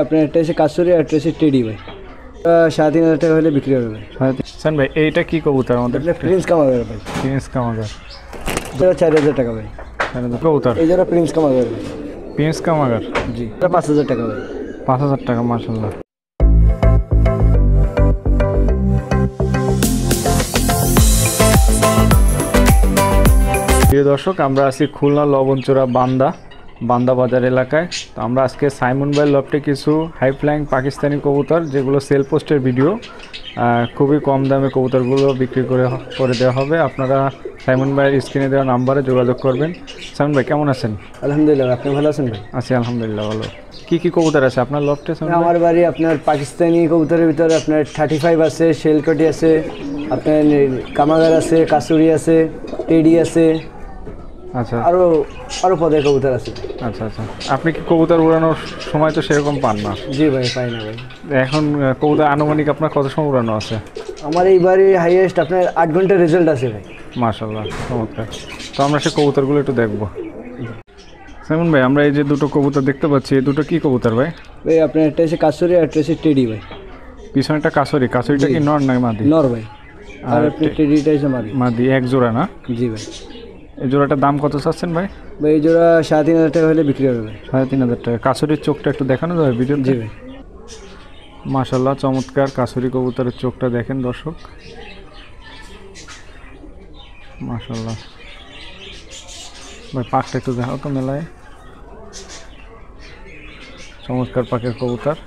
আপনার একটা হচ্ছে কাসুরি আর একটা হচ্ছে টেডি ভাই, 3,500 টাকা হলে বিক্রি হবে ভাই। সান ভাই এইটা কি কবুতর আমাদের? প্রিন্স কামাগার ভাই, প্রিন্স কামাগার। 4,000 টাকা ভাই। কবুতর এই যারা প্রিন্স কামাগার ভাই। প্রিন্স কামাগার জি, 5,000 টাকা ভাই। 5,000 টাকা মাশাআল্লাহ। প্রিয় দর্শক, আমরা আছি খুলনা লবণচোরা বান্দা বাজার এলাকায়। তো আমরা আজকে সাইমন ভাই লফটে কিছু হাই ফ্লাইং পাকিস্তানি কবুতর, যেগুলো সেল পোস্টের ভিডিও, খুবই কম দামে কবুতরগুলো বিক্রি করে দেওয়া হবে। আপনারা সাইমন ভাইয়ের স্ক্রিনে দেওয়া নাম্বারে যোগাযোগ করবেন। সাইমন ভাই কেমন আছেন? আলহামদুলিল্লাহ, আপনি ভালো আছেন ভাই? আছি আলহামদুলিল্লাহ ভালো। কি কবুতর আছে আপনার লফটে? আমার বাড়ি আপনার পাকিস্তানি কবুতরের ভিতরে আপনার 35 আছে, শেলকটি আছে, আপনার কামাগার আছে, কাসুরি আছে, টেডি আছে, আচ্ছা, আরো পদের কবুতর আছে। আচ্ছা আচ্ছা। আপনি কি কবুতর উড়ানোর সময় তো সেরকম পান না? জি ভাই, পাই না ভাই। এখন কবুতর আনুমানিক আপনার কত সময় উড়ানো আছে? আমার এইবারে হাইয়েস্ট আপনার 8 ঘন্টার রেজাল্ট আছে ভাই। মাশাআল্লাহ, চমৎকার। তো আমরা সেই কবুতরগুলো একটু দেখবো। সাইমন ভাই, আমরা এই যে দুটো কবুতর দেখতে পাচ্ছি, এই দুটো কি কবুতর ভাই? ভাই আপনার একটা হচ্ছে কাসুরি আর একটা হচ্ছে টেডি ভাই। পিছনেটা কাসুরিটা কি নর না মাদি? নর ভাই। আর আপনার টেডিটা হচ্ছে মাদি এক জোড়া না? জি ভাই। এই জোড়াটার দাম কত চাচ্ছেন ভাই? ভাই এই জোড়া 3,500 টাকা হলে বিক্রি হবে ভাই। 3,500 টাকা। কাসুরির চোখটা একটু দেখানো যাবে ভিডিও? জি ভাই। মাশাআল্লাহ, চমৎকার কাসুরি কবুতরের চোখটা দেখেন দর্শক, মাশাআল্লাহ। ভাই পাখটা একটু দেখাও তো মেলায়। চমৎকার পাখের কবুতর,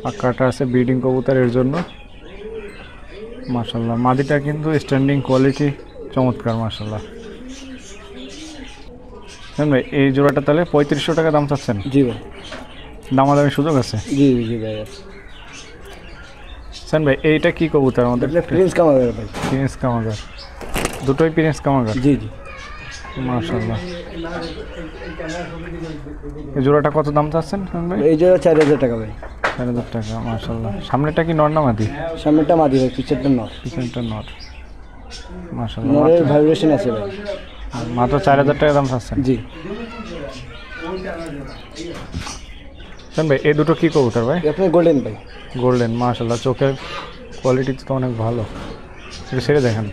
পাখাটা আছে ব্রিডিং কবুতরের জন্য। মাশাআল্লাহ, মাদিটা কিন্তু স্ট্যান্ডিং কোয়ালিটি চমৎকার মাশাআল্লাহ। ভাই এই জোড়াটা তাহলে 3500 টাকা দাম চাচ্ছেন? জি ভাই। দামাদামি সুযোগ আছে? জি জি ভাই। সান ভাই এইটা কি কবুতর আমাদের? প্রিন্স কামাগার ভাই। প্রিন্স কামাগার, দুটোই প্রিন্স কামাগার? জি জি। মাশাআল্লাহ। এই জোড়াটা কত দাম চাচ্ছেন ভাই? এই জোড়া 4,000 টাকা ভাই। 4,000 টাকা মাশাআল্লাহ। সামনেটা কি নর না মাদি? সামনেটা মাদি ভাই, পিছনেরটা নর। পিছনেরটা নর। মাশাআল্লাহ, নরের ভাইব্রেশন আছে ভাই। মাত্র 4,000 টাকা দাম চাচ্ছেন? জি। সান ভাই এই দুটো কি কবুতর ভাই? আপনার গোল্ডেন ভাই। গোল্ডেন, মাশাআল্লাহ, চোখের কোয়ালিটি তো অনেক ভালো। এটা ছেড়ে দেখেন,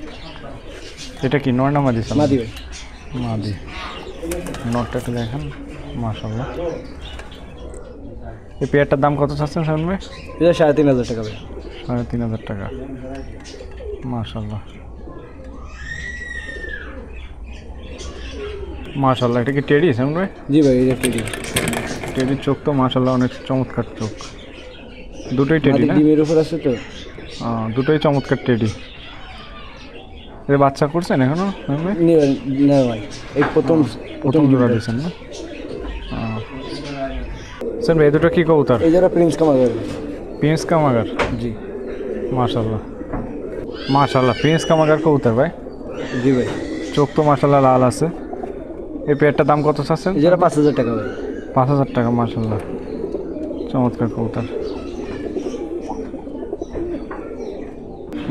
এটা কি নর না মাদি? মাদি ভাই। মাদি। নরটা একটু দেখেন, মাশাআল্লাহ। এই পেয়ারটার দাম কত চাচ্ছেন সামন ভাই? এটা 3,500 টাকা ভাই। 3,500 টাকা মাশাআল্লাহ। মাশাআল্লাহ, এটা কি টেডি সামন ভাই? জি ভাই, এটা টেডি। টেডির চোখ তো মাশাআল্লাহ অনেক চমৎকার চোখ। দুটোই টেডি না? ডিমের উপর আছে তো। দুটোই চমৎকার টেডি। এর বাচ্চা করছেন এখনো ভাই? না ভাই, এই প্রথম জোড়া দিয়েছেন না? স্যার ভাই এই দুটো কি কবুতর? এই জোড়া প্রিন্স কামাগার। প্রিন্স কামাগার? জি। মাশাআল্লাহ মাশাআল্লাহ, প্রিন্স কামাগার কবুতর ভাই? জি ভাই। চোখ তো মাশাআল্লাহ লাল আছে। এই পেয়ারটার দাম কত চাচ্ছেন? এই জোড়া 5,000 টাকা ভাই। 5,000 টাকা মাশাআল্লাহ, চমৎকার কবুতর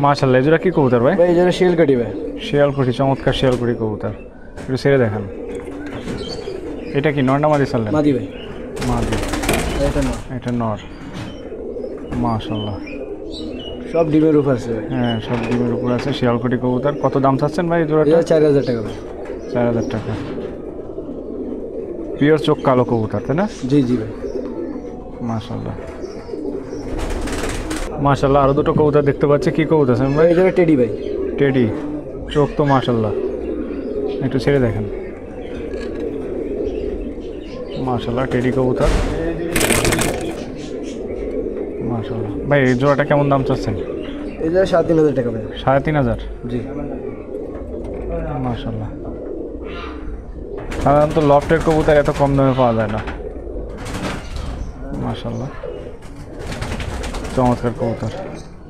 মাশাআল্লাহ। এই জোড়া কি কবুতর ভাই? এই জোড়া শিয়ালকাঠি ভাই। শিয়ালকুঠি, চমৎকার শিয়ালকুঠি কবুতর। একটু ছেড়ে দেখান, এটা কি নর না মাদি চাললেন? মাদি ভাই। মাদি। এটা নর। এটা নর, মাশাআল্লাহ। সব ডিমের উপর আছে ভাই। হ্যাঁ, সব ডিমের উপর আছে। শিয়ালকুঠি কবুতর। কত দাম চাচ্ছেন ভাই এই জোড়াটা? 4,000 টাকা ভাই। 4,000 টাকা। পিওর চোখ কালো কবুতর তাই না? জি জি ভাই। মাশাআল্লাহ মাশাআল্লাহ। আরো দুটো কবুতর দেখতে পাচ্ছি, কি কবুতর আছেন ভাই? এই জোড়া টেডি ভাই। টেডি, চোখ তো মাশাআল্লাহ, একটু ছেড়ে দেখেন। মাশাআল্লাহ, টেডি কবুতর মাশাআল্লাহ। ভাই এই জোড়াটা কেমন দাম চাচ্ছেন? এই জোড়া 3,500 টাকা ভাই। 3,500? জি। মাশাআল্লাহ। সাধারণত লফটের কবুতর এত কম দামে পাওয়া যায় না। মাশাআল্লাহ, চমৎকার কবুতর।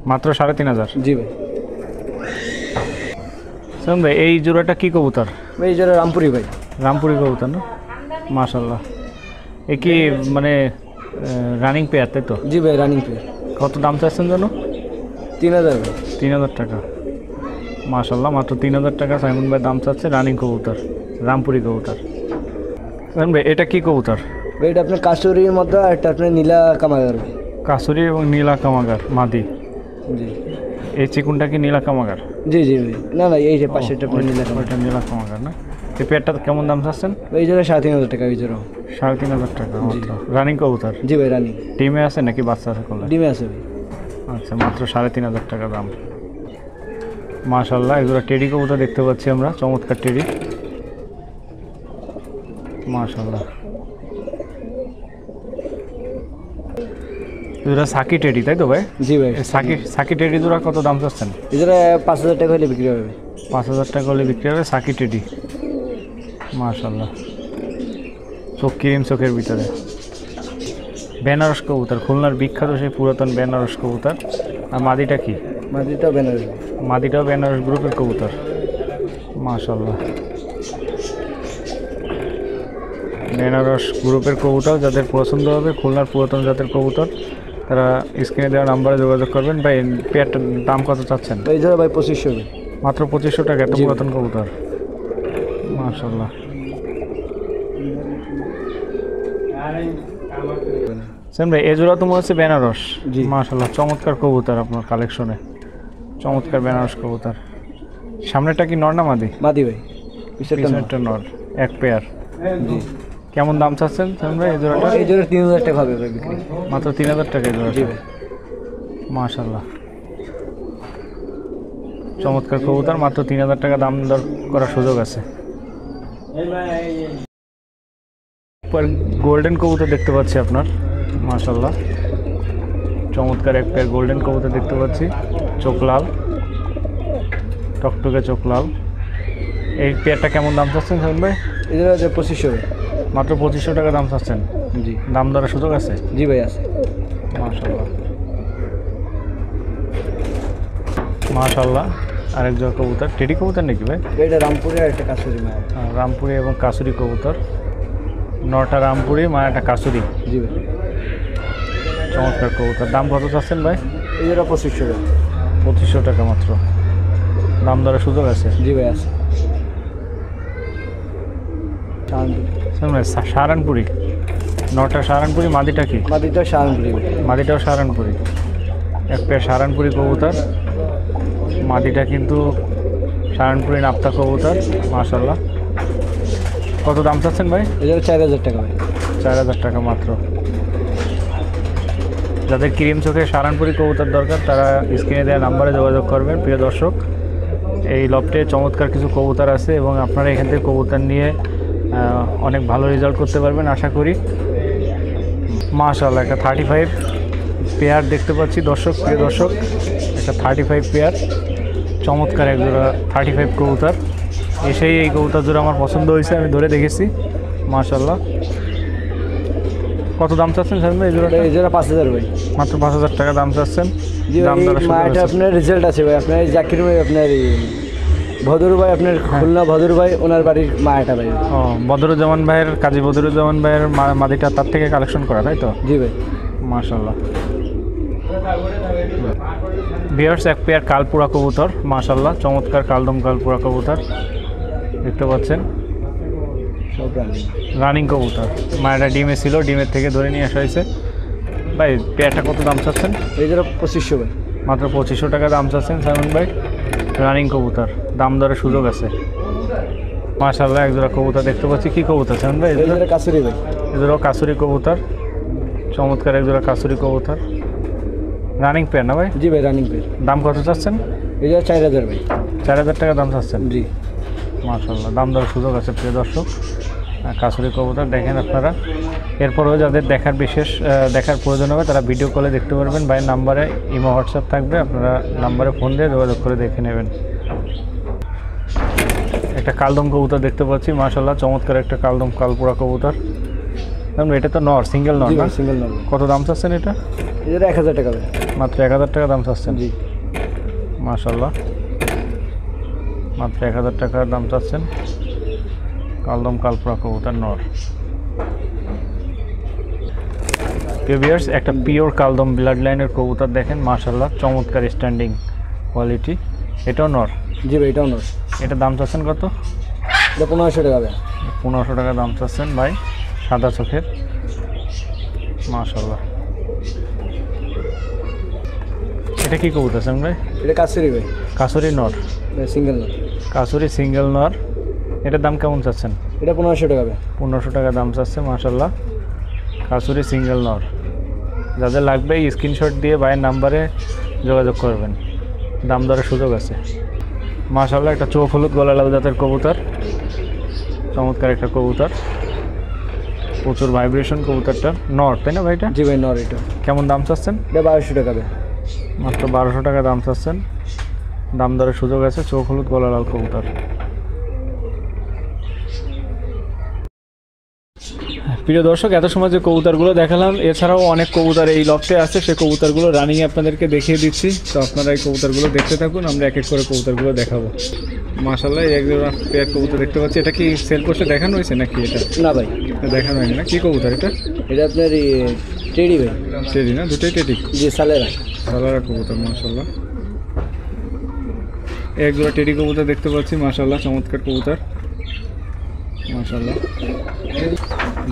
মাত্র 3,500? জি ভাই। শুনুন ভাই এই জোড়াটা কি কবুতর? ভাই এই জোড়া রামপুরি ভাই। রামপুরি কবুতর না? মাশাআল্লাহ। এ কি মানে রানিং পেয়ার তাই তো? জি ভাই, রানিং পেয়ার। কত দাম চাচ্ছেন জানো? 3,000 ভাই। 3,000 টাকা মাশাআল্লাহ। মাত্র 3,000 টাকা সাইমন ভাই দাম চাচ্ছে রানিং কবুতর, রামপুরি কবুতর। সাইমন ভাই এটা কি কবুতর? এটা আপনার কাসুরির মতো আর একটা আপনার নীলা কামাগার ভাই। কাসুরি এবং নীলা কামাগার মাদি। জি এই চিকুনটা কি নীলা কামাগার? জি জি ভাই। না না এই যে পাশেরটা আপনার নীলা কামাগার। ওইটা নীলা কামাগার না? এই পেয়ারটা কেমন দাম চাচ্ছেন? এই জোড়া 3,500 টাকা এই জোড়া। 3,500 টাকা মাত্র। রানিং কবুতর? জি ভাই রানি। ডিমে আছে নাকি বাচ্চা আছে কোলে? ডিমে আছে ভাই। আচ্ছা, মাত্র 3,500 টাকা দাম। মাশাআল্লাহ, এগুলো টেডি কবুতর দেখতে পাচ্ছি আমরা, চমৎকার টেডি। মাশাআল্লাহ, এগুলো সাকি টেডি তাই তো ভাই? জি ভাই। সাকি টেডি জোড়া কত দাম চাচ্ছেন? এই জোড়া 5,000 টাকা হলে বিক্রি হবে। 5,000 টাকা হলে বিক্রি হবে সাকি টেডি। মাশাআল্লাহ, চোখ ক্রিম চোখের ভিতরে। বেনারস কবুতর, খুলনার বিখ্যাত সেই পুরাতন বেনারস কবুতর। আর মাদিটা কি? মাদিটাও বেনারস। মাদিটাও বেনারস গ্রুপের কবুতর। মাশাআল্লাহ, বেনারস গ্রুপের কবুতর যাদের পছন্দ হবে, খুলনার পুরাতন জাতের কবুতর, তারা স্ক্রিনে দেওয়া নাম্বারে যোগাযোগ করবেন। ভাই পেয়ারটার দাম কত চাচ্ছেন? এই জোড়া ভাই 2500 টাকা। মাত্র 2500 টাকা, এত পুরাতন কবুতর। মাশাআল্লাহ, সেম ভাই এই জোড়া তো মনে হচ্ছে বেনারস। মাশাআল্লাহ, চমৎকার কবুতর আপনার কালেকশনে, চমৎকার বেনারস কবুতর। সামনেটা কি নর না মাদি? মাদি ভাই। পিছনেরটা নর, এক পেয়ার। জি। কেমন দাম চাচ্ছেন সেম ভাই এই জোড়াটা? এই জোড়া 3,000 টাকা হবে ভাই বিক্রি। মাত্র 3,000 টাকা এই জোড়াটা। জি ভাই। মাশাআল্লাহ, চমৎকার কবুতর, মাত্র 3,000 টাকা দাম দর করার সুযোগ আছে। গোল্ডেন কবুতর দেখতে পাচ্ছি আপনার, মাশাআল্লাহ, চমৎকার এক পেয়ার গোল্ডেন কবুতর দেখতে পাচ্ছি, চোখ লাল, টকটকে চোখ লাল। এই পেয়ারটা কেমন দাম চাচ্ছেন সাইন ভাই? এই জোড়া 2500 টাকা। মাত্র 2500 টাকা দাম চাচ্ছেন? জি। দাম দরের সুযোগ আছে? জি ভাই আছে। মাশাআল্লাহ, মাশাআল্লাহ। আরেক জোড়া কবুতর, টেডি কবুতর নাকি ভাই? এটা রামপুরে আর একটা কাসুরি মায়া। রামপুরি এবং কাসুরি কবুতর, নটা রামপুরি, মায়াটা কাসুরি। জি ভাই। চমৎকার কবুতর। দাম কত চাচ্ছেন ভাই? এই জোড়া 2500 টাকা। 2500 টাকা মাত্র, দাম দরের সুযোগ আছে? জি ভাই আছে। সাহারানপুরি, নটা সাহারানপুরি, মাদিটা কি? মাদিটা সাহারানপুরি ভাই। মাদিটাও সাহারানপুরি, এক পেয়ার সাহারানপুরি কবুতর। মাদিটা কিন্তু সাহারানপুরি নাপ্তা কবুতর। মাশাআল্লাহ, কত দাম চাচ্ছেন ভাই? এই জোড়া 4,000 টাকা ভাই। 4,000 টাকা মাত্র। যাদের ক্রিম চোখে সাহারানপুরি কবুতর দরকার, তারা স্ক্রিনে দেওয়া নাম্বারে যোগাযোগ করবেন। প্রিয় দর্শক, এই লফটে চমৎকার কিছু কবুতর আছে এবং আপনারা এখান থেকে কবুতর নিয়ে অনেক ভালো রেজাল্ট করতে পারবেন আশা করি। মাশাআল্লাহ, একটা 35 পেয়ার দেখতে পাচ্ছি দর্শক, প্রিয় দর্শক, একটা 35 পেয়ার, চমৎকার এক জোড়া 35 কবুতর। এসেই এই কবুতর জোড়া আমার পছন্দ হয়েছে, আমি ধরে দেখেছি। মাশাআল্লাহ, কত দাম চাচ্ছেন স্যার এই জোড়াটা? এই জোড়া 5,000 ভাই। মাত্র 5,000 টাকা দাম চাচ্ছেন। দাম দর মায়াটা আপনার রেজাল্ট আছে ভাই। আপনার জাকির ভাই, আপনার ভদর ভাই, আপনার খুলনা ভদর ভাই, ওনার বাড়ির মায়াটা ভাই। ও, বদরুজ্জামান ভাইয়ের, কাজী বদরুজ্জামান ভাইয়ের মাদিটা তার থেকে কালেকশন করা তাই তো? জি ভাই। মাশাআল্লাহ, ভিউয়ার্স, এক পেয়ার কালপুরা কবুতর। মাশাআল্লাহ, চমৎকার কালদম কালপুরা কবুতর দেখতে পাচ্ছেন, রানিং কবুতর। মায়েরা ডিমে ছিল, ডিমের থেকে ধরে নিয়ে আসা হয়েছে। ভাই পেয়ারটা কত দাম চাচ্ছেন? এই জোড়া 2500 ভাই। মাত্র 2500 টাকা দাম চাচ্ছেন সাইমন ভাই, রানিং কবুতর, দাম দরের সুযোগ আছে। মাশাআল্লাহ, এক জোড়া কবুতর দেখতে পাচ্ছি। কি কবুতর সাইমন ভাই? এই জোড়া কাসুরি ভাই। এই জোড়া কাসুরি কবুতর, চমৎকার এক জোড়া কাসুরি কবুতর, রানিং পেয়ার না ভাই? জি ভাই, রানিং পেয়ার। দাম কত চাচ্ছেন? এই জোড়া 4,000 ভাই। 4,000 টাকা দাম চাচ্ছেন? জি। মাশাআল্লাহ, দাম দরের সুযোগ আছে প্রিয় দর্শক। কাসুরি কবুতর দেখেন আপনারা। এরপরেও যাদের দেখার প্রয়োজন হবে, তারা ভিডিও কলে দেখতে পারবেন। ভাইয়ের নাম্বারে ইমো হোয়াটসঅ্যাপ থাকবে, আপনারা নাম্বারে ফোন দিয়ে যোগাযোগ করে দেখে নেবেন। একটা কালদম কবুতর দেখতে পাচ্ছি, মাশাআল্লাহ, চমৎকার একটা কালদম কালপুরা কবুতর। এটা তো নর, সিঙ্গেল নর না? সিঙ্গেল নর। কত দাম চাচ্ছেন এটা? এটা 1,000 টাকা ভাই। মাত্র 1,000 টাকা দাম চাচ্ছেন? জি। মাশাআল্লাহ, মাত্র 1,000 টাকার দাম চাচ্ছেন কালদম কালপুরা কবুতর নর। ভিউয়ার্স, একটা পিওর কালদম ব্লাড লাইনের কবুতর দেখেন, মাশাআল্লাহ, চমৎকার স্ট্যান্ডিং কোয়ালিটি। এটাও নর? জি ভাই, এটাও নর। এটা দাম চাচ্ছেন কত? এটা 1500 টাকা ভাই। 1500 টাকা দাম চাচ্ছেন ভাই, সাদা চোখের। মাশাআল্লাহ। এটা কি কবুতর সাইমুন ভাই? এটা কাসুরি ভাই, কাসুরি নর, সিঙ্গেল নর। কাসুরি সিঙ্গেল নর। এটার দাম কেমন চাচ্ছেন? এটা 1500 টাকা ভাই। 1500 টাকা দাম চাচ্ছে। মাশাআল্লাহ, কাসুরি সিঙ্গেল নর। যাদের লাগবে স্ক্রিনশট দিয়ে ভাইয়ের নাম্বারে যোগাযোগ করবেন, দাম দরের সুযোগ আছে। মাশাআল্লাহ, একটা চোখ হলুদ গলা লাল জাতের কবুতর, চমৎকার একটা কবুতর, প্রচুর ভাইব্রেশন কবুতরটা। নর তাই না ভাইটা? জি ভাই, নর। এটা কেমন দাম চাচ্ছেন? এটা 1200 টাকা ভাই। মাত্র 1200 টাকা দাম চাচ্ছেন, দাম দরের সুযোগ আছে। চোখ হলুদ গলা লাল কবুতর। প্রিয় দর্শক, এত সময় যে কবুতরগুলো দেখালাম, এছাড়াও অনেক কবুতর এই লফটে আছে, সেই কবুতরগুলো রানিংয়ে আপনাদেরকে দেখিয়ে দিচ্ছি। তো আপনারা এই কবুতরগুলো দেখতে থাকুন, আমরা এক এক করে কবুতরগুলো দেখাবো। মাশাআল্লাহ, এই একজন পেয়ার কবুতর দেখতে পাচ্ছি। এটা কি সেল পোস্টে দেখানো হয়েছে নাকি? এটা না ভাই, দেখানো হয়নি না। কি কবুতর এটা? এটা আপনার টেডি ভাই। টেডি না? দুটোই টেডি? জি, সালেরা। সালারা কবুতর। মাশাআল্লাহ, এক জোড়া টেডি কবুতর দেখতে পাচ্ছি। মাশাআল্লাহ, চমৎকার কবুতর। মাশাআল্লাহ,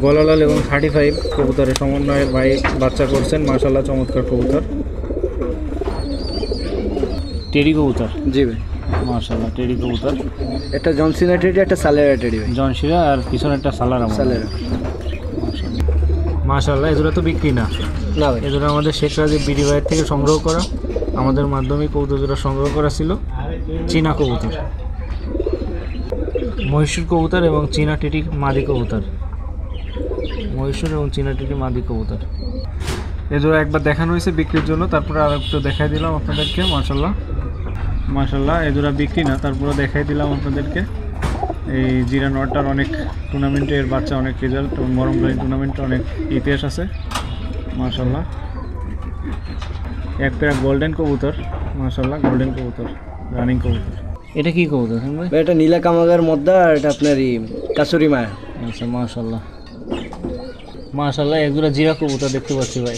গলালাল এবং 35 কবুতরের সমন্বয়ে ভাই বাচ্চা করছেন। মাশাআল্লাহ, চমৎকার কবুতর, টেডি কবুতর। জি ভাই, মাশাআল্লাহ, টেডি কবুতর। একটা জনসিনা টেডি, একটা সালেরা টেডি ভাই। জনশিরা আর পিছনে একটা সালারা। সালেরা। মাশাআল্লাহ, এগুলো তো বিক্রি না? না ভাই, এগুলো আমাদের শেখ রাজীব বিডি ভাইয়ের থেকে সংগ্রহ করা, আমাদের মাধ্যমে কবুতর জোড়া সংগ্রহ করা ছিল। চীনা কবুতর, মহীশূর কবুতর এবং চীনা টিটি মাদি কবুতর। মহীশূর এবং চীনা টিটি মাদি কবুতর। এজোড়া একবার দেখানো হয়েছে বিক্রির জন্য, তারপরে আর একটু দেখাই দিলাম আপনাদেরকে। মাশাআল্লাহ, মাশাআল্লাহ, এজোড়া বিক্রি না, তারপরে দেখাই দিলাম আপনাদেরকে। এই জিরা নটটার অনেক টুর্নামেন্টে এর বাচ্চা অনেক রেজাল্ট, মরমগাড়ি টুর্নামেন্টে অনেক ইতিহাস আছে। মাশাআল্লাহ, এক পেয়ার গোল্ডেন কবুতর। মাশাআল্লাহ, গোল্ডেন কবুতর, রানিং কবুতর। এটা কি কবুতর ভাই? এটা নীলা কামাগার মদ্দা, আর এটা আপনার কাসুরি মায়া। আচ্ছা, মাশাআল্লাহ, মাশাআল্লাহ, এক জোড়া জিরা কবুতর দেখতে পাচ্ছি ভাই।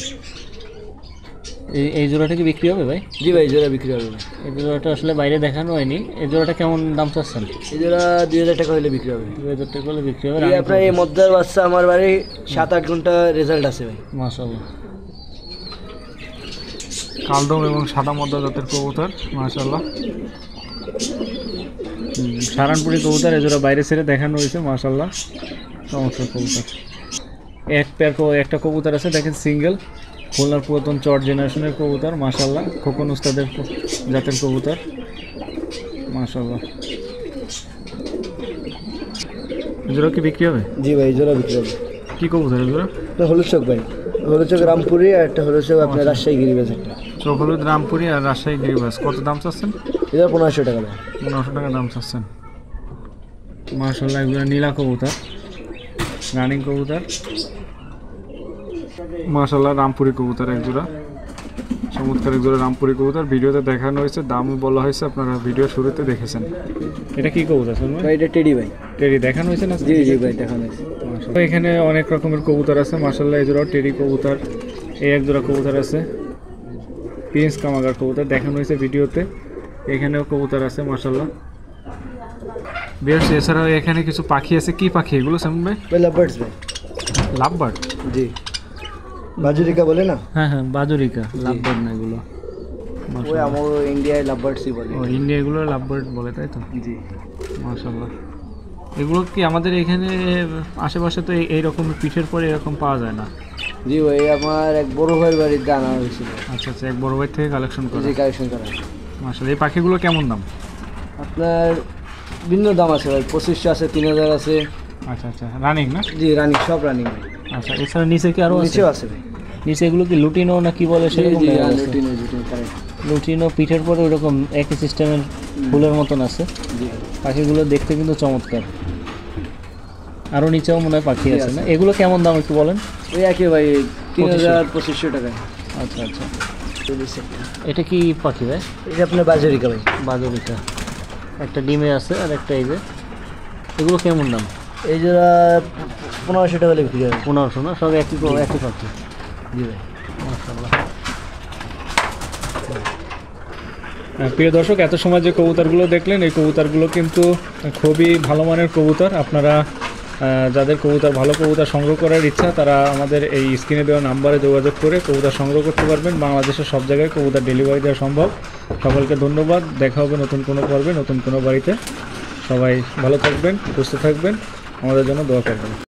এই জোড়াটা কি বিক্রি হবে ভাই? জি ভাই, জোড়া বিক্রি হবে ভাই। এই জোড়াটা আসলে বাইরে দেখানো হয়নি। এই জোড়াটা কেমন দাম চাচ্ছেন? এই জোড়া 2000 টাকা হলে বিক্রি হবে। 2000 টাকা হলে বিক্রি হবে। আপনার এই মদ্দার বাচ্চা আমার বাড়ি 7-8 ঘন্টা রেজাল্ট আছে ভাই। মাশাআল্লাহ, কালদম এবং সাদা মদ্দা জাতের কবুতর। মাশাআল্লাহ, সারানপুরি কবুতর। এজোড়া বাইরে ছেড়ে দেখানো হয়েছে। মাশাআল্লাহ, চমৎকার কবুতর। এক পেয়ার একটা কবুতর আছে, দেখেন, সিঙ্গেল, খুলনার পুরাতন চট জেনারেশনের কবুতর। মাশাআল্লাহ, খোকন উস্তাদের জাতের কবুতর। মাশাআল্লাহ, এজোড়া কি বিক্রি হবে? জি ভাই, জোড়া বিক্রি হবে। কি কবুতর এজোড়া? এটা হলুদ চোখ ভাই, হলুদ চোখ রামপুরি, আর একটা হলুদ চোখ আপনার রাজশাহী গিরিবাজ। একটা চোখ হলুদ রামপুরি আর রাজশাহী গিরিবাজ। কত দাম চাচ্ছেন? এটা 1500 টাকা ভাই। 1500 টাকা দাম চাচ্ছেন। মাশাআল্লাহ, এগুলো নীলা কবুতর, রানিং কবুতর। মাশাআল্লাহ, রামপুরি কবুতর একজোড়া, চমৎকার একজোড়া রামপুরি কবুতর। ভিডিওতে দেখানো হয়েছে, দামও বলা হয়েছে, আপনারা ভিডিও শুরুতে দেখেছেন। এটা কি কবুতর ভাই? এটা টেডি ভাই। টেডি দেখানো হয়েছে না? জি জি ভাই, দেখানো হয়েছে। মাশাআল্লাহ, এখানে অনেক রকমের কবুতর আছে। মাশাআল্লাহ, এজোড়াও টেডি কবুতর। এই একজোড়া কবুতর আছে, প্রিন্স কামাগার কবুতর, দেখানো হয়েছে ভিডিওতে। এখানেও কবুতর আছে। মাশাআল্লাহ, বেশ। এছাড়াও এখানে কিছু পাখি আছে। কি পাখি এগুলো সাইমুন ভাই? লাভবার্ডস ভাই। লাভবার্ড? জি, বাজুরিকা বলে না? হ্যাঁ হ্যাঁ, বাজুরিকা। লাভবার্ড না এগুলো? ওই আমার ইন্ডিয়ায় লাভবার্ডসই বলে। ও, ইন্ডিয়া এগুলো লাভবার্ড বলে, তাই তো? জি। মাশাআল্লাহ, এগুলো কি আমাদের এখানে আশেপাশে তো এই রকমের পিঠের পরে এরকম পাওয়া যায় না? জি ভাই, আমার এক বড় ভাইয়ের বাড়িতে আনা হয়েছিল। আচ্ছা আচ্ছা, এক বড় ভাই থেকে কালেকশন করা? জি, কালেকশন করা। মাশাআল্লাহ, এই পাখিগুলো কেমন দাম? আপনার ভিন্ন দাম আছে ভাই, 2500 আছে, 3000 আছে। আচ্ছা আচ্ছা, রানিং না? জি, রানিং, সব রানিং ভাই। আচ্ছা, এছাড়া নিচে কি আরও নিচেও আছে ভাই। নিচে এগুলো কি লুটিনো না কি বলে সেরকম? জি, লুটিনো, লুটিনো, কারেক্ট। লুটিনো পিঠের পরে ওইরকম একই সিস্টেমের ফুলের মতন আছে। জি, পাখিগুলো দেখতে কিন্তু চমৎকার। আরও নিচেও মনে হয় পাখি আছে না? এগুলো কেমন দাম একটু বলেন? ওই একই ভাই, 3000-2500 টাকা। আচ্ছা আচ্ছা, এটা কি পাখি ভাই? এটা আপনার বাজুরিকা ভাই। বাজুরিকা। একটা ডিমে আছে আর একটা এই যে। এগুলো কেমন দাম? এই জোড়া 1500 টাকা বিক্রি হবে। 1500 না? সব একই পাখি? জি ভাই। মাশাআল্লাহ। প্রিয় দর্শক, এত সময় যে কবুতরগুলো দেখলেন, এই কবুতরগুলো কিন্তু খুবই ভালো মানের কবুতর। আপনারা যাদের কবুতর ভালো কবুতর সংগ্রহ করার ইচ্ছা তারা আমাদের এই স্ক্রিনে দেওয়া নাম্বারে যোগাযোগ করে কবুতর সংগ্রহ করতে পারবেন। বাংলাদেশের সব জায়গায় কবুতর ডেলিভারি দেওয়া সম্ভব। সকলকে ধন্যবাদ। দেখা হবে নতুন কোনো পর্বে নতুন কোনো বাড়িতে। সবাই ভালো থাকবেন, সুস্থ থাকবেন, আমাদের জন্য দোয়া করবেন।